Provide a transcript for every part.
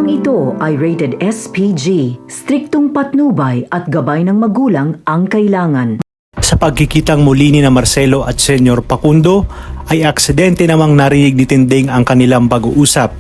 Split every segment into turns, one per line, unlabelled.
Programang ito ay rated SPG, striktong patnubay at gabay ng magulang ang kailangan.
Sa pagkikitang muli ni na Marcelo at Senyor Facundo ay aksidente namang narinig ni Tinding ang kanilang pag-uusap,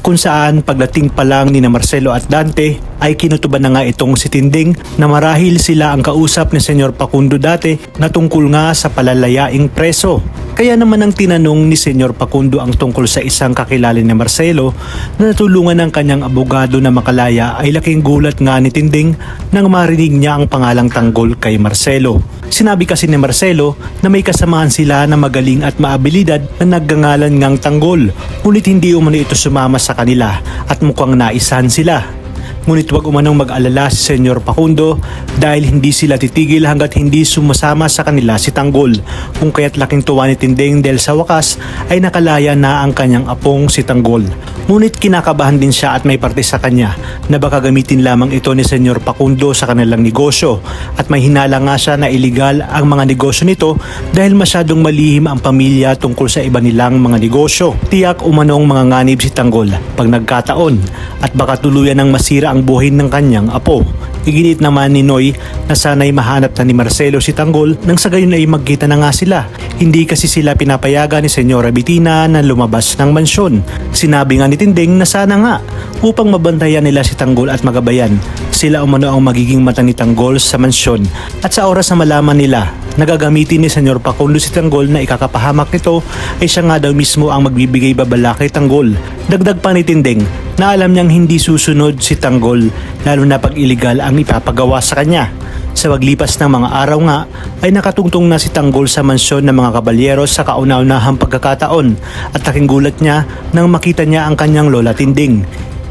kung saan pagdating pa lang ni na Marcelo at Dante ay kinutuban na nga itong si Tinding na marahil sila ang kausap ni Senyor Facundo dati na tungkol nga sa palalayaing preso. Kaya naman ang tinanong ni Senyor Facundo ang tungkol sa isang kakilala ni Marcelo na natulungan ng kanyang abogado na makalaya ay laking gulat nga ni Tinding nang marinig niya ang pangalang Tanggol kay Marcelo. Sinabi kasi ni Marcelo na may kasamahan sila na magaling at maabilidad na naggangalan ngang Tanggol, ngunit hindi umano ito sumama sa kanila at mukhang naisahan sila. Ngunit wag umanong mag-alala si Senyor Facundo dahil hindi sila titigil hanggat hindi sumasama sa kanila si Tanggol, kung kaya't laking tuwa ni Tinding dahil sa wakas ay nakalaya na ang kanyang apong si Tanggol. Ngunit kinakabahan din siya at may parte sa kanya na baka gamitin lamang ito ni Senyor Facundo sa kanilang negosyo, at may hinala nga siya na iligal ang mga negosyo nito dahil masyadong malihim ang pamilya tungkol sa iba nilang mga negosyo. Tiyak umanong mga nganib si Tanggol pag nagkataon at baka tuluyan ng masira ang buhay ng kanyang apo. Iginit naman ni Noy na sana'y mahanap na ni Marcelo si Tanggol nang sa gayon ay magkita na nga sila. Hindi kasi sila pinapayagan ni Senyora Bettina na lumabas ng mansyon. Sinabi nga ni Tinding na sana nga upang mabantayan nila si Tanggol at magabayan. Sila umano ang magiging mata ni Tanggol sa mansyon, at sa oras na malaman nila nagagamitin ni Senyor Facundo si Tanggol na ikakapahamak nito ay siya nga daw mismo ang magbibigay babala kay Tanggol. Dagdag pa ni Tinding na alam niyang hindi susunod si Tanggol lalo na pag iligal ang ipapagawa sa kanya. Sa paglipas ng mga araw nga ay nakatungtong na si Tanggol sa mansyon ng mga kabalyeros sa kauna-unahang pagkakataon, at laking gulat niya nang makita niya ang kanyang lola Tinding.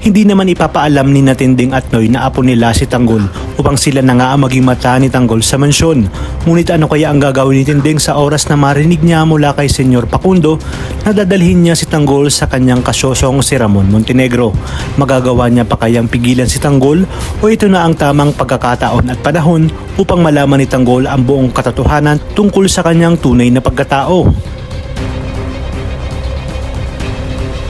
Hindi naman ipapaalam ni na Tinding at Noy na apo nila si Tanggol upang sila na nga ang maging mata ni Tanggol sa mansyon. Ngunit ano kaya ang gagawin ni Tinding sa oras na marinig niya mula kay Senyor Facundo na dadalhin niya si Tanggol sa kanyang kasyosong si Ramon Montenegro? Magagawa niya pa kayang pigilan si Tanggol o ito na ang tamang pagkakataon at panahon upang malaman ni Tanggol ang buong katotohanan tungkol sa kanyang tunay na pagkatao?